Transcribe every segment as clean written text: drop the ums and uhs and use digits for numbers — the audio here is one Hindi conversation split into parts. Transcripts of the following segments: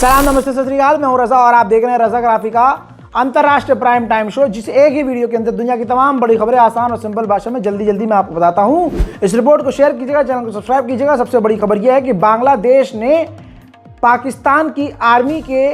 सलाम नमस्ते सत श्री अकाल, मैं हूं रजा और आप देख रहे हैं रजा ग्राफी का अंतरराष्ट्रीय प्राइम टाइम शो, जिस एक ही वीडियो के अंदर दुनिया की तमाम बड़ी खबरें आसान और सिंपल भाषा में जल्दी मैं आपको बताता हूं। इस रिपोर्ट को शेयर कीजिएगा, चैनल को सब्सक्राइब कीजिएगा। सबसे बड़ी खबर यह है कि बांग्लादेश ने पाकिस्तान की आर्मी के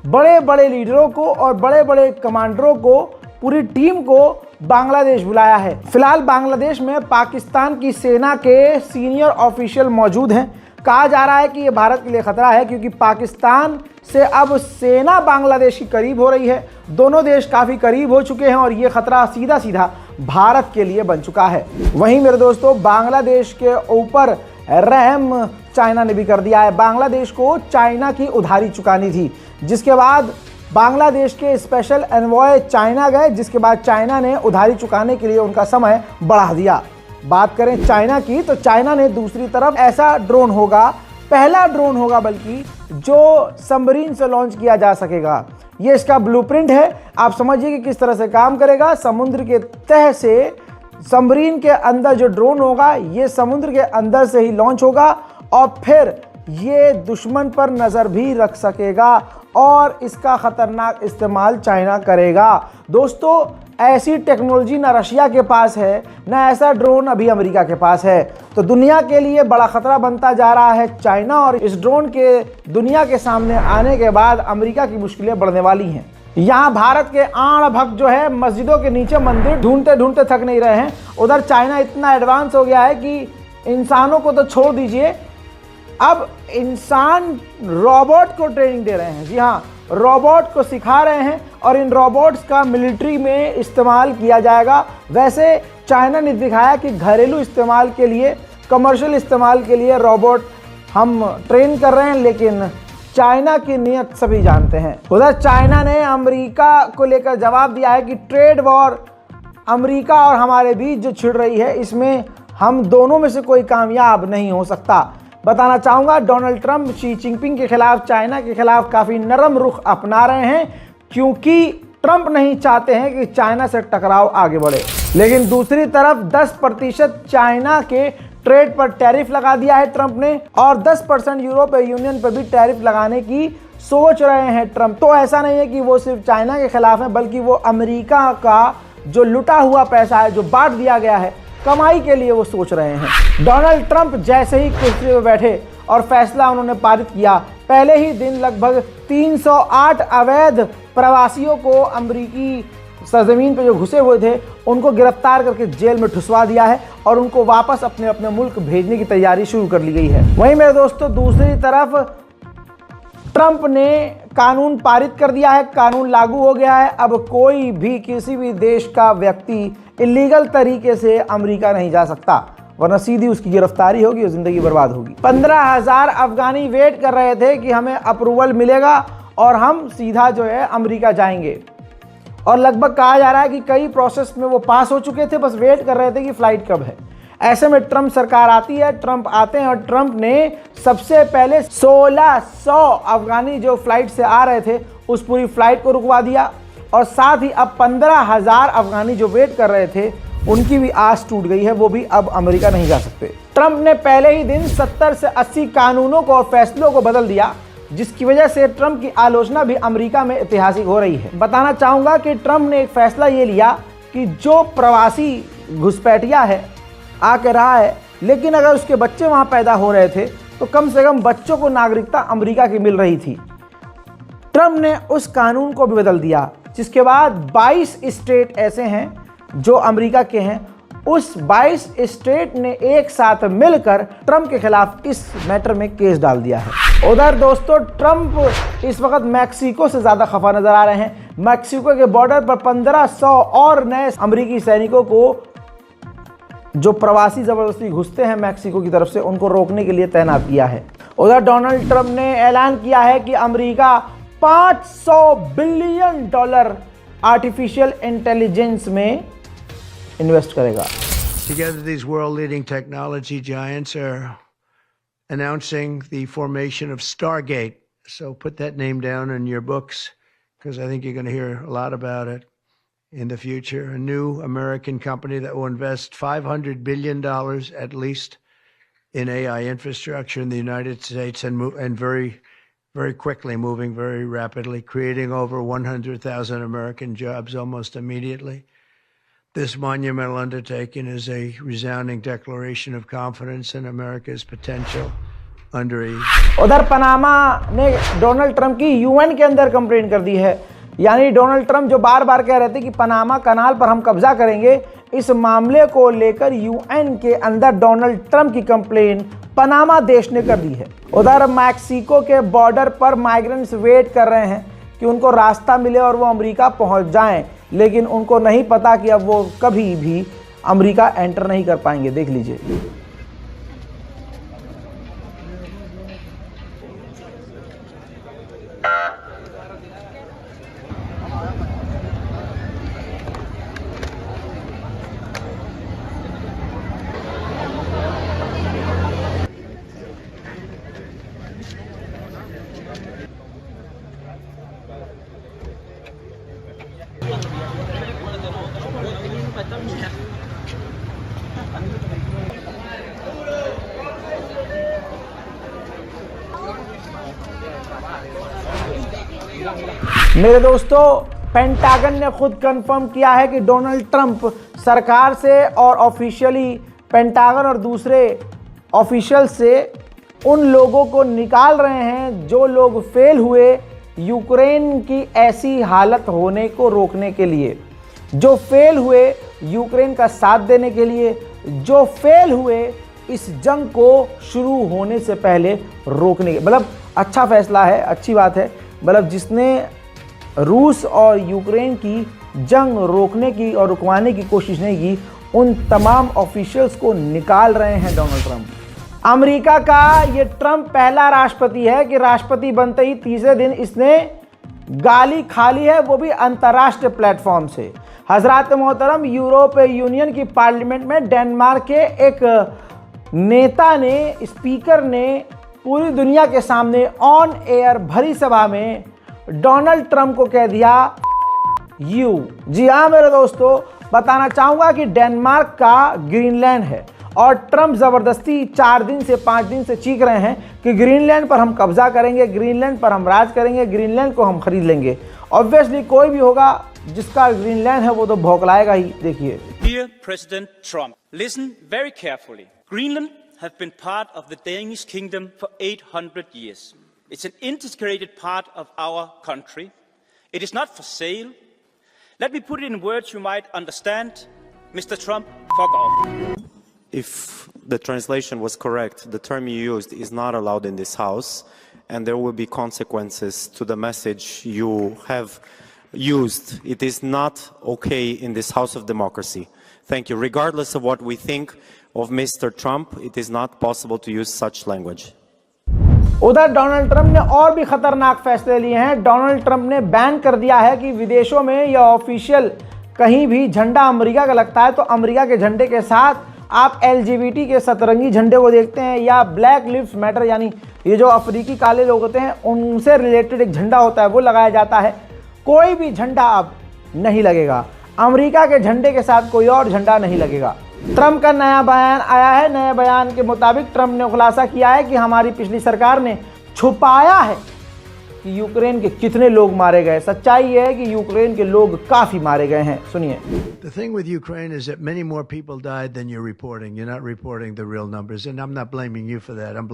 बड़े बड़े लीडरों को और बड़े बड़े कमांडरों को, पूरी टीम को बांग्लादेश बुलाया है। फिलहाल बांग्लादेश में पाकिस्तान की सेना के सीनियर ऑफिशियल मौजूद हैं। कहा जा रहा है कि यह भारत के लिए खतरा है, क्योंकि पाकिस्तान से अब सेना बांग्लादेश की करीब हो रही है। दोनों देश काफ़ी करीब हो चुके हैं और ये खतरा सीधा सीधा भारत के लिए बन चुका है। वहीं मेरे दोस्तों, बांग्लादेश के ऊपर रहम चाइना ने भी कर दिया है। बांग्लादेश को चाइना की उधारी चुकानी थी, जिसके बाद बांग्लादेश के स्पेशल एनवॉय चाइना गए, जिसके बाद चाइना ने उधारी चुकाने के लिए उनका समय बढ़ा दिया। बात करें चाइना की, तो चाइना ने दूसरी तरफ ऐसा ड्रोन होगा, पहला ड्रोन होगा बल्कि, जो सबमरीन से लॉन्च किया जा सकेगा। ये इसका ब्लूप्रिंट है। आप समझिए कि किस तरह से काम करेगा। समुद्र के तह से सबमरीन के अंदर जो ड्रोन होगा, ये समुद्र के अंदर से ही लॉन्च होगा और फिर ये दुश्मन पर नज़र भी रख सकेगा और इसका खतरनाक इस्तेमाल चाइना करेगा। दोस्तों, ऐसी टेक्नोलॉजी ना रशिया के पास है, ना ऐसा ड्रोन अभी अमेरिका के पास है। तो दुनिया के लिए बड़ा खतरा बनता जा रहा है चाइना, और इस ड्रोन के दुनिया के सामने आने के बाद अमेरिका की मुश्किलें बढ़ने वाली हैं। यहाँ भारत के आण भक्त जो है, मस्जिदों के नीचे मंदिर ढूंढते ढूंढते थक नहीं रहे हैं। उधर चाइना इतना एडवांस हो गया है कि इंसानों को तो छोड़ दीजिए, अब इंसान रोबोट को ट्रेनिंग दे रहे हैं। जी हाँ, रोबोट को सिखा रहे हैं और इन रोबोट्स का मिलिट्री में इस्तेमाल किया जाएगा। वैसे चाइना ने दिखाया कि घरेलू इस्तेमाल के लिए, कमर्शियल इस्तेमाल के लिए रोबोट हम ट्रेन कर रहे हैं, लेकिन चाइना की नीयत सभी जानते हैं। उधर चाइना ने अमेरिका को लेकर जवाब दिया है कि ट्रेड वॉर अमेरिका और हमारे बीच जो छिड़ रही है, इसमें हम दोनों में से कोई कामयाब नहीं हो सकता। बताना चाहूँगा, डोनाल्ड ट्रंप शी जिनपिंग के खिलाफ, चाइना के खिलाफ काफ़ी नरम रुख अपना रहे हैं, क्योंकि ट्रंप नहीं चाहते हैं कि चाइना से टकराव आगे बढ़े। लेकिन दूसरी तरफ 10% चाइना के ट्रेड पर टैरिफ लगा दिया है ट्रंप ने, और 10% यूरोपीय यूनियन पर भी टैरिफ लगाने की सोच रहे हैं ट्रंप। तो ऐसा नहीं है कि वो सिर्फ चाइना के खिलाफ है, बल्कि वो अमेरिका का जो लुटा हुआ पैसा है, जो बांट दिया गया है कमाई के लिए, वो सोच रहे हैं। डोनाल्ड ट्रंप जैसे ही कुर्सी पर बैठे और फैसला उन्होंने पारित किया, पहले ही दिन लगभग 308 अवैध प्रवासियों को अमेरिकी सरजमीन पर जो घुसे हुए थे, उनको गिरफ्तार करके जेल में ठुसवा दिया है और उनको वापस अपने अपने मुल्क भेजने की तैयारी शुरू कर ली गई है। वहीं मेरे दोस्तों, दूसरी तरफ ट्रंप ने कानून पारित कर दिया है, कानून लागू हो गया है। अब कोई भी, किसी भी देश का व्यक्ति इलीगल तरीके से अमेरिका नहीं जा सकता, वरना सीधी उसकी गिरफ्तारी होगी और जिंदगी बर्बाद होगी। 15,000 अफगानी वेट कर रहे थे कि हमें अप्रूवल मिलेगा और हम सीधा जो है अमेरिका जाएंगे, और लगभग कहा जा रहा है कि कई प्रोसेस में वो पास हो चुके थे, बस वेट कर रहे थे कि फ्लाइट कब है। ऐसे में ट्रंप सरकार आती है, ट्रंप आते हैं और ट्रंप ने सबसे पहले 1600 अफगानी जो फ्लाइट से आ रहे थे, उस पूरी फ्लाइट को रुकवा दिया, और साथ ही अब 15,000 अफगानी जो वेट कर रहे थे, उनकी भी आस टूट गई है, वो भी अब अमेरिका नहीं जा सकते। ट्रंप ने पहले ही दिन 70 से 80 कानूनों को और फैसलों को बदल दिया, जिसकी वजह से ट्रंप की आलोचना भी अमेरिका में ऐतिहासिक हो रही है। बताना चाहूँगा कि ट्रंप ने एक फैसला ये लिया कि जो प्रवासी घुसपैठिया है, आके रहा है, लेकिन अगर उसके बच्चे वहाँ पैदा हो रहे थे, तो कम से कम बच्चों को नागरिकता अमेरिका की मिल रही थी। ट्रंप ने उस कानून को भी बदल दिया, जिसके बाद 22 स्टेट ऐसे हैं जो अमेरिका के हैं। उस 22 स्टेट ने एक साथ मिलकर ट्रंप के खिलाफ इस मैटर में केस डाल दिया है। उधर दोस्तों, ट्रंप इस वक्त मैक्सिको से ज़्यादा खफा नजर आ रहे हैं। मैक्सिको के बॉर्डर पर 1500 और नए अमेरिकी सैनिकों को, जो प्रवासी जबरदस्ती घुसते हैं मैक्सिको की तरफ से, उनको रोकने के लिए तैनात किया है। उधर डोनाल्ड ट्रंप ने ऐलान किया है कि अमेरिका $500 बिलियन आर्टिफिशियल इंटेलिजेंस में इन्वेस्ट करेगा। Together, these world-leading technology giants are announcing the formation of Stargate. So put that name down in your books, because I think you're going to hear a lot about it in the future. A new American company that will invest $500 billion at least in AI infrastructure in the United States, and very very quickly, moving very rapidly, creating over 100,000 American jobs almost immediately. This monumental undertaking is a resounding declaration of confidence in America's potential under a उधर पनामा ने डोनाल्ड ट्रंप की यूएन के अंदर कंप्लेंट कर दी है। यानी डोनाल्ड ट्रंप जो बार बार कह रहे थे कि पनामा कनाल पर हम कब्जा करेंगे, इस मामले को लेकर यूएन के अंदर डोनाल्ड ट्रंप की कंप्लेन पनामा देश ने कर दी है। उधर मैक्सिको के बॉर्डर पर माइग्रेंट्स वेट कर रहे हैं कि उनको रास्ता मिले और वो अमेरिका पहुंच जाएं, लेकिन उनको नहीं पता कि अब वो कभी भी अमेरिका एंटर नहीं कर पाएंगे। देख लीजिए। मेरे दोस्तों, पेंटागन ने खुद कंफर्म किया है कि डोनाल्ड ट्रंप सरकार से और ऑफिशियली पेंटागन और दूसरे ऑफिशियल से उन लोगों को निकाल रहे हैं जो लोग फेल हुए यूक्रेन की ऐसी हालत होने को रोकने के लिए, जो फेल हुए यूक्रेन का साथ देने के लिए, जो फेल हुए इस जंग को शुरू होने से पहले रोकने के। मतलब अच्छा फैसला है, अच्छी बात है। मतलब जिसने रूस और यूक्रेन की जंग रोकने की और रुकवाने की कोशिश नहीं की, उन तमाम ऑफिशियल्स को निकाल रहे हैं डोनाल्ड ट्रंप। अमेरिका का ये ट्रंप पहला राष्ट्रपति है कि राष्ट्रपति बनते ही तीसरे दिन इसने गाली खा ली है, वो भी अंतर्राष्ट्रीय प्लेटफॉर्म से। हजरात मोहतरम, यूरोपीय यूनियन की पार्लियामेंट में डेनमार्क के एक नेता ने, स्पीकर ने पूरी दुनिया के सामने ऑन एयर भरी सभा में डोनाल्ड ट्रंप को कह दिया यू। जी हाँ मेरे दोस्तों, बताना चाहूंगा कि डेनमार्क का ग्रीनलैंड है और ट्रंप जबरदस्ती 4 दिन से 5 दिन से चीख रहे हैं कि ग्रीनलैंड पर हम कब्जा करेंगे, ग्रीनलैंड पर हम राज करेंगे, ग्रीनलैंड को हम खरीद लेंगे। ऑब्वियसली कोई भी होगा जिसका ग्रीनलैंड है वो तो भौंकलाएगा ही। देखिए। Dear President Trump, listen very carefully. Greenland have been part of the Danish kingdom for 800 years. It's an integrated part of our country. It is not for sale. Let me put it in words you might understand. Mr. Trump, fuck off. If the translation was correct, the term you used is not allowed in this house, and there will be consequences to the message you have used. It is not okay in this house of democracy. Thank you. Regardless of what we think of Mr. Trump, it is not possible to use such language. उधर डोनाल्ड ट्रंप ने और भी खतरनाक फैसले लिए हैं। डोनाल्ड ट्रंप ने बैन कर दिया है कि विदेशों में या ऑफिशियल कहीं भी झंडा अमेरिका का लगता है तो अमेरिका के झंडे के साथ आप LGBT के सतरंगी झंडे को देखते हैं या ब्लैक लिव्स मैटर, यानी ये जो अफ्रीकी काले लोग होते हैं उनसे रिलेटेड एक झंडा होता है वो लगाया जाता है। कोई भी झंडा अब नहीं लगेगा, अमेरिका के झंडे के साथ कोई और झंडा नहीं लगेगा। ट्रंप का नया बयान आया है। नए बयान के मुताबिक ट्रंप ने खुलासा किया है कि हमारी पिछली सरकार ने छुपाया है कि यूक्रेन के कितने लोग मारे गए। सच्चाई यह है कि यूक्रेन के लोग काफी मारे गए हैं। सुनिए। The thing with Ukraine is that many more people died than you're reporting. You're not reporting the real numbers, and I'm not blaming you for that. I'm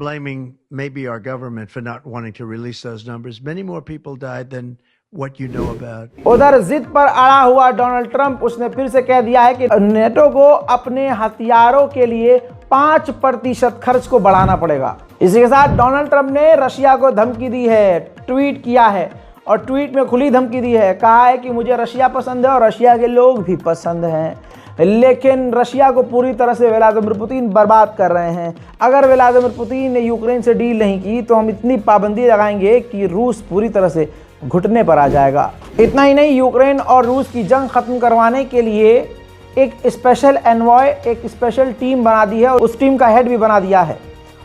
blaming maybe our government for not wanting to release those numbers. Many more people died than what you know about. उधर जिद पर अड़ा हुआ डोनाल्ड ट्रंप, उसने फिर से कह दिया है कि नेटो को अपने हथियारों के लिए 5% खर्च को बढ़ाना पड़ेगा। इसी के साथ डोनाल्ड ट्रंप ने रशिया को धमकी दी है, ट्वीट किया है और ट्वीट में खुली धमकी दी है। कहा है कि मुझे रशिया पसंद है और रशिया के लोग भी पसंद हैं, लेकिन रशिया को पूरी तरह से व्लादिमीर पुतिन बर्बाद कर रहे हैं। अगर व्लादिमीर पुतिन ने यूक्रेन से डील नहीं की तो हम इतनी पाबंदी लगाएंगे कि रूस पूरी तरह से घुटने पर आ जाएगा। इतना ही नहीं, यूक्रेन और रूस की जंग खत्म करवाने के लिए एक स्पेशल एनवॉय, एक स्पेशल टीम बना दी है, उस टीम का हेड भी बना दिया है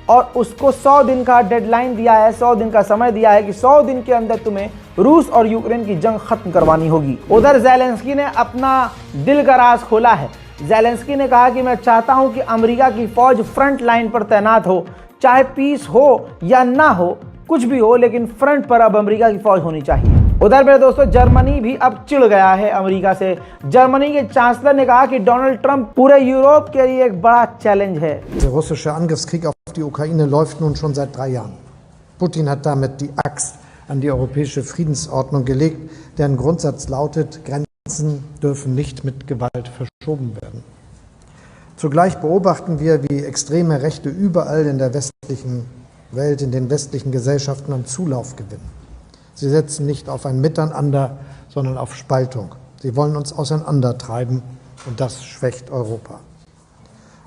और उसको 100 दिन का डेडलाइन दिया है, 100 दिन का समय दिया है कि 100 दिन के अंदर तुम्हें रूस और यूक्रेन की जंग खत्म करवानी होगी। उधर ज़ेलेंस्की ने अपना दिल का राज खोला है। ज़ेलेंस्की ने कहा कि मैं चाहता हूं कि अमेरिका की फौज फ्रंट लाइन पर तैनात हो, चाहे पीस हो या ना हो, कुछ भी हो, लेकिन फ्रंट पर अब अमेरिका की फौज होनी चाहिए। उधर मेरे दोस्तों जर्मनी भी अब चिढ़ गया है अमेरिका से। जर्मनी के चांसलर ने कहा कि डोनाल्ड ट्रंप पूरे यूरोप के लिए एक बड़ा चैलेंज है। Der russische Angriffskrieg auf die Ukraine läuft nun schon seit 3 Jahren. Putin hat damit die Axt an die europäische Friedensordnung gelegt, deren Grundsatz lautet, Grenzen dürfen nicht mit Gewalt verschoben werden. Zugleich beobachten wir, wie extreme Rechte überall in der westlichen Welt, in den westlichen Gesellschaften an Zulauf gewinnen. Sie setzen nicht auf ein Miteinander, sondern auf Spaltung. Sie wollen uns auseinandertreiben und das schwächt Europa.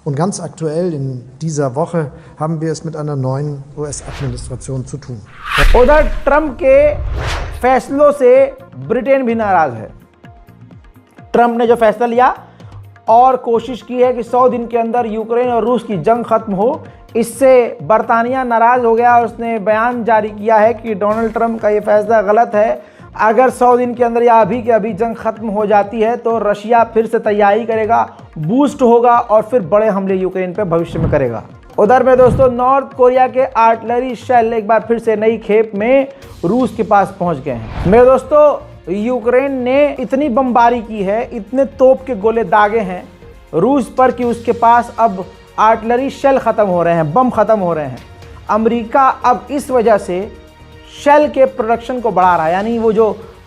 Und ganz aktuell in dieser Woche haben wir es mit einer neuen US-Administration zu tun. उधर ट्रंप के फैसलों से ब्रिटेन भी नाराज है। ट्रंप ने जो फैसला लिया और कोशिश की है कि 100 दिन के अंदर यूक्रेन और रूस की जंग खत्म हो, इससे बरतानिया नाराज हो गया और उसने बयान जारी किया है कि डोनाल्ड ट्रंप का ये फैसला गलत है। अगर 100 दिन के अंदर या अभी के अभी जंग खत्म हो जाती है तो रशिया फिर से तैयारी करेगा, बूस्ट होगा और फिर बड़े हमले यूक्रेन पे भविष्य में करेगा। उधर में दोस्तों नॉर्थ कोरिया के आर्टिलरी शेल एक बार फिर से नई खेप में रूस के पास पहुंच गए हैं। मेरे दोस्तों यूक्रेन ने इतनी बमबारी की है, इतने तोप के गोले दागे हैं रूस पर कि उसके पास अब आर्टिलरी शेल ख़त्म हो रहे हैं, बम ख़त्म हो रहे हैं। अमेरिका अब इस वजह से शेल के प्रोडक्शन को बढ़ा रहा है, यानी वो जो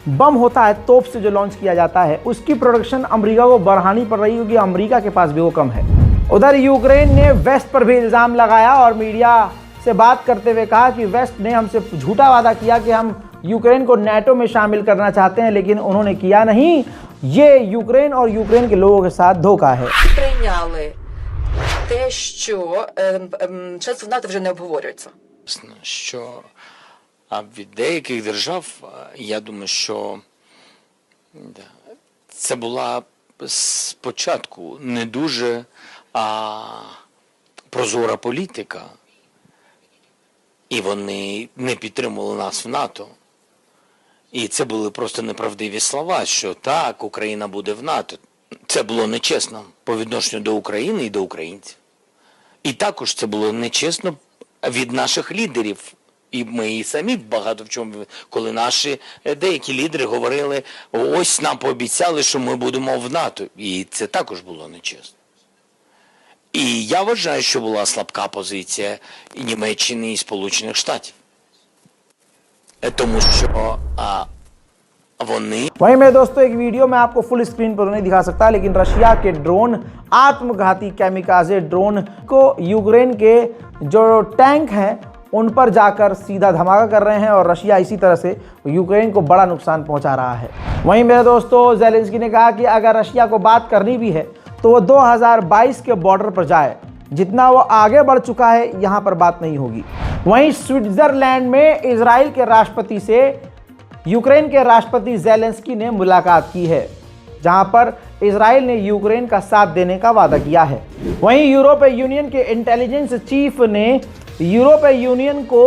बम होता है तोप से जो लॉन्च किया जाता है उसकी प्रोडक्शन अमेरिका को बढ़ानी पड़ रही है क्योंकि अमेरिका के पास भी वो कम है। उधर यूक्रेन ने वेस्ट पर भी इल्ज़ाम लगाया और मीडिया से बात करते हुए कहा कि वेस्ट ने हमसे झूठा वादा किया कि हम यूक्रेन को नेटो में शामिल करना चाहते हैं, लेकिन उन्होंने किया नहीं। ये यूक्रेन और यूक्रेन के लोगों के साथ धोखा है। Прийняли те, що членство в НАТО вже не обговорюється. Що від деяких держав, я думаю, що це була спочатку не дуже прозора політика, і вони не підтримували нас в НАТО. І це були просто неправдиві слова, що так, Україна буде в НАТО. Це було нечесно по відношенню до України і до українців. І також це було нечесно від наших лідерів. І ми і самі багато в чому, коли наші деякі лідери говорили, ось нам пообіцяли, що ми будемо в НАТО. І це також було нечесно. І я вважаю, що була слабка позиція і Німеччини, і Сполучених Штатів. Тому що वहीं मेरे दोस्तों एक वीडियो मैं आपको फुल स्क्रीन पर नहीं दिखा सकता, लेकिन रशिया के ड्रोन आत्मघाती कैमिकाजे ड्रोन को यूक्रेन के जो टैंक हैं उन पर जाकर सीधा धमाका कर रहे हैं और रशिया इसी तरह से यूक्रेन को बड़ा नुकसान पहुंचा रहा है। वहीं मेरे दोस्तों ज़ेलेंस्की ने कहा कि अगर रशिया को बात करनी भी है तो वो 2022 के बॉर्डर पर जाए, जितना वो आगे बढ़ चुका है यहाँ पर बात नहीं होगी। वहीं स्विट्जरलैंड में इजराइल के राष्ट्रपति से यूक्रेन के राष्ट्रपति ज़ेलेंस्की ने मुलाकात की है, जहां पर इजराइल ने यूक्रेन का साथ देने का वादा किया है। वहीं यूरोपीय यूनियन के इंटेलिजेंस चीफ ने यूरोपीय यूनियन को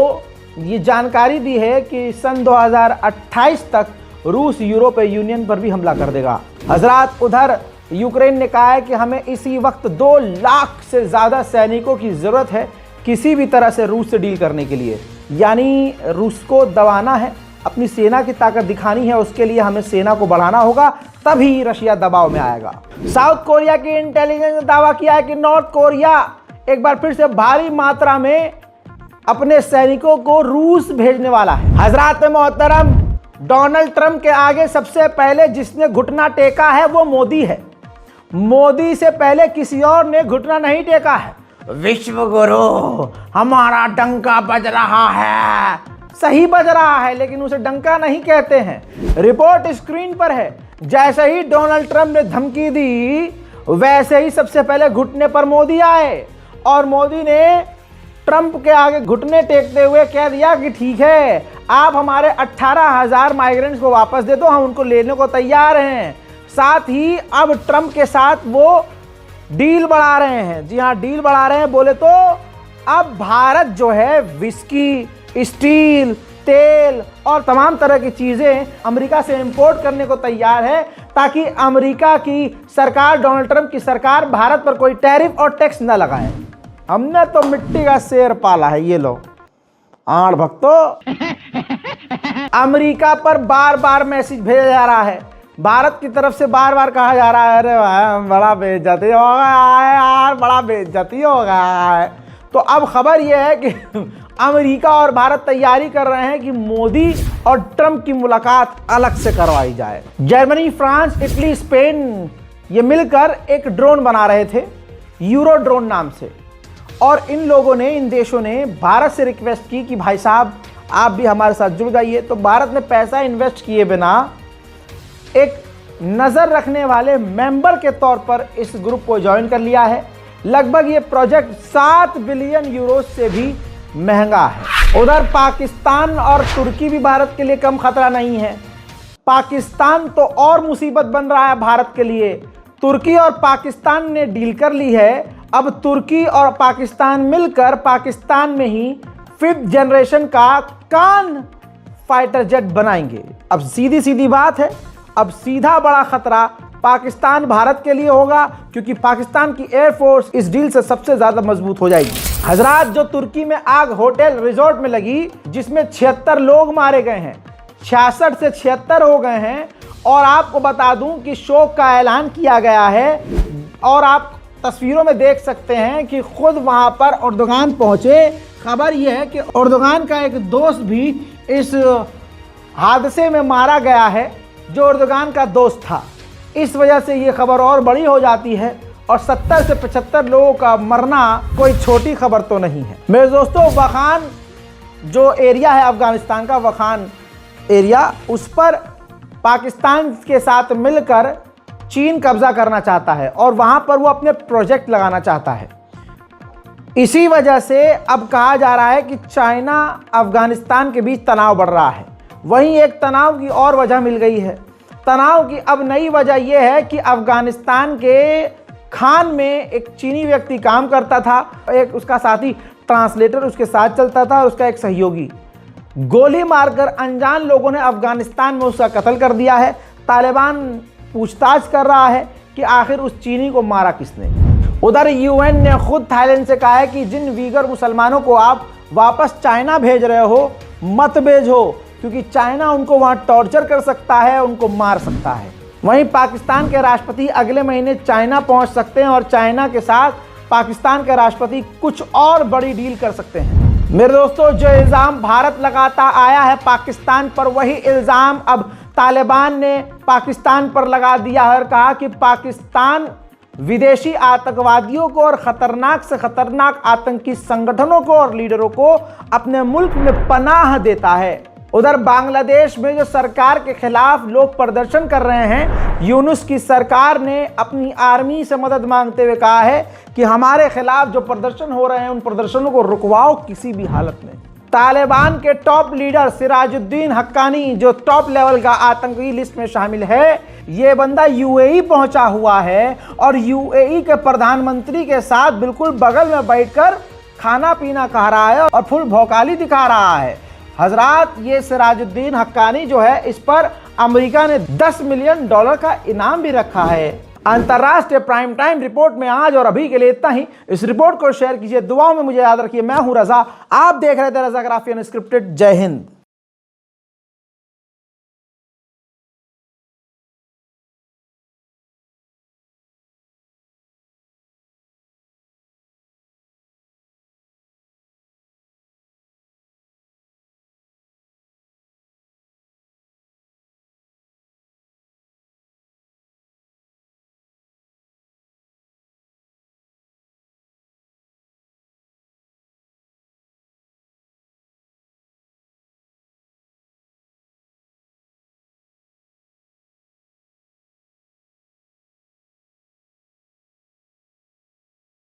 ये जानकारी दी है कि सन 2028 तक रूस यूरोपीय यूनियन पर भी हमला कर देगा। हजरात, उधर यूक्रेन ने कहा है कि हमें इसी वक्त 2 लाख से ज़्यादा सैनिकों की ज़रूरत है किसी भी तरह से रूस से डील करने के लिए, यानी रूस को दबाना है, अपनी सेना की ताकत दिखानी है। उसके लिए हमें सेना को बढ़ाना होगा, तभी रशिया दबाव में आएगा। साउथ कोरिया की इंटेलिजेंस ने दावा किया है कि नॉर्थ कोरिया एक बार फिर से भारी मात्रा में अपने सैनिकों को रूस भेजने वाला है। हजरात मोहतरम, डोनाल्ड ट्रंप के आगे सबसे पहले जिसने घुटना टेका है वो मोदी है। मोदी से पहले किसी और ने घुटना नहीं टेका है। विश्व गुरु, हमारा डंका बज रहा है, सही बज रहा है, लेकिन उसे डंका नहीं कहते हैं। रिपोर्ट स्क्रीन पर है। जैसे ही डोनाल्ड ट्रंप ने धमकी दी वैसे ही सबसे पहले घुटने पर मोदी आए और मोदी ने ट्रंप के आगे घुटने टेकते हुए कह दिया कि ठीक है, आप हमारे 18,000 माइग्रेंट्स को वापस दे दो, हम उनको लेने को तैयार हैं। साथ ही अब ट्रंप के साथ वो डील बढ़ा रहे हैं। जी हाँ, डील बढ़ा रहे हैं। बोले तो अब भारत जो है विस्की, स्टील, तेल और तमाम तरह की चीज़ें अमेरिका से इंपोर्ट करने को तैयार है, ताकि अमेरिका की सरकार, डोनाल्ड ट्रंप की सरकार भारत पर कोई टैरिफ और टैक्स न लगाए। हमने तो मिट्टी का शेर पाला है, ये लो आड़ भक्तों, अमेरिका पर बार बार मैसेज भेजा जा रहा है, भारत की तरफ से बार बार कहा जा रहा है अरे भाई बड़ा बेइज्जती हो गया है यार, बड़ा बेइज्जती हो गया है। तो अब खबर यह है कि अमेरिका और भारत तैयारी कर रहे हैं कि मोदी और ट्रंप की मुलाकात अलग से करवाई जाए। जर्मनी, फ्रांस, इटली, स्पेन ये मिलकर एक ड्रोन बना रहे थे यूरो ड्रोन नाम से, और इन लोगों ने, इन देशों ने भारत से रिक्वेस्ट की कि भाई साहब आप भी हमारे साथ जुड़ जाइए। तो भारत ने पैसा इन्वेस्ट किए बिना एक नज़र रखने वाले मेंबर के तौर पर इस ग्रुप को ज्वाइन कर लिया है। लगभग ये प्रोजेक्ट 7 बिलियन यूरो से भी महंगा है। उधर पाकिस्तान और तुर्की भी भारत के लिए कम खतरा नहीं है। पाकिस्तान तो और मुसीबत बन रहा है भारत के लिए। तुर्की और पाकिस्तान ने डील कर ली है, अब तुर्की और पाकिस्तान मिलकर पाकिस्तान में ही 5th जनरेशन का कान फाइटर जेट बनाएंगे। अब सीधी सीधी बात है, अब सीधा बड़ा खतरा पाकिस्तान भारत के लिए होगा, क्योंकि पाकिस्तान की एयरफोर्स इस डील से सबसे ज्यादा मजबूत हो जाएगी। हजरात, जो तुर्की में आग होटल रिजॉर्ट में लगी जिसमें 76 लोग मारे गए हैं, 66 से 76 हो गए हैं, और आपको बता दूं कि शोक का ऐलान किया गया है, और आप तस्वीरों में देख सकते हैं कि खुद वहां पर अर्दोगान पहुंचे। खबर यह है कि अर्दोगान का एक दोस्त भी इस हादसे में मारा गया है, जो अर्दोगान का दोस्त था। इस वजह से ये खबर और बड़ी हो जाती है, और 70 से 75 लोगों का मरना कोई छोटी खबर तो नहीं है। मेरे दोस्तों, वखान जो एरिया है अफगानिस्तान का, वखान एरिया, उस पर पाकिस्तान के साथ मिलकर चीन कब्जा करना चाहता है, और वहां पर वो अपने प्रोजेक्ट लगाना चाहता है। इसी वजह से अब कहा जा रहा है कि चाइना अफगानिस्तान के बीच तनाव बढ़ रहा है। वहीं एक तनाव की और वजह मिल गई है। तनाव की अब नई वजह यह है कि अफगानिस्तान के खान में एक चीनी व्यक्ति काम करता था, एक उसका साथी ट्रांसलेटर उसके साथ चलता था, और उसका एक सहयोगी। गोली मारकर अनजान लोगों ने अफगानिस्तान में उसका कत्ल कर दिया है। तालिबान पूछताछ कर रहा है कि आखिर उस चीनी को मारा किसने। उधर यूएन ने खुद थाईलैंड से कहा है कि जिन वीगर मुसलमानों को आप वापस चाइना भेज रहे हो, मत भेजो, क्योंकि चाइना उनको वहां टॉर्चर कर सकता है, उनको मार सकता है। वहीं पाकिस्तान के राष्ट्रपति अगले महीने चाइना पहुंच सकते हैं, और चाइना के साथ पाकिस्तान के राष्ट्रपति कुछ और बड़ी डील कर सकते हैं। मेरे दोस्तों, जो इल्ज़ाम भारत लगाता आया है पाकिस्तान पर, वही इल्ज़ाम अब तालिबान ने पाकिस्तान पर लगा दिया है, और कहा कि पाकिस्तान विदेशी आतंकवादियों को और खतरनाक से खतरनाक आतंकी संगठनों को और लीडरों को अपने मुल्क में पनाह देता है। उधर बांग्लादेश में जो सरकार के खिलाफ लोग प्रदर्शन कर रहे हैं, यूनुस की सरकार ने अपनी आर्मी से मदद मांगते हुए कहा है कि हमारे खिलाफ जो प्रदर्शन हो रहे हैं उन प्रदर्शनों को रुकवाओ किसी भी हालत में। तालिबान के टॉप लीडर सिराजुद्दीन हक्कानी, जो टॉप लेवल का आतंकी लिस्ट में शामिल है, ये बंदा यूएई पहुंचा हुआ है, और यूएई के प्रधानमंत्री के साथ बिल्कुल बगल में बैठकर खाना पीना खा रहा है और फुल भौकाली दिखा रहा है। हजरात, ये सिराजुद्दीन हक्कानी जो है, इस पर अमेरिका ने $10 मिलियन का इनाम भी रखा है। अंतर्राष्ट्रीय प्राइम टाइम रिपोर्ट में आज और अभी के लिए इतना ही। इस रिपोर्ट को शेयर कीजिए, दुआओं में मुझे याद रखिए। मैं हूं रजा, आप देख रहे थे रजाग्राफी अनस्क्रिप्टेड। जय हिंद।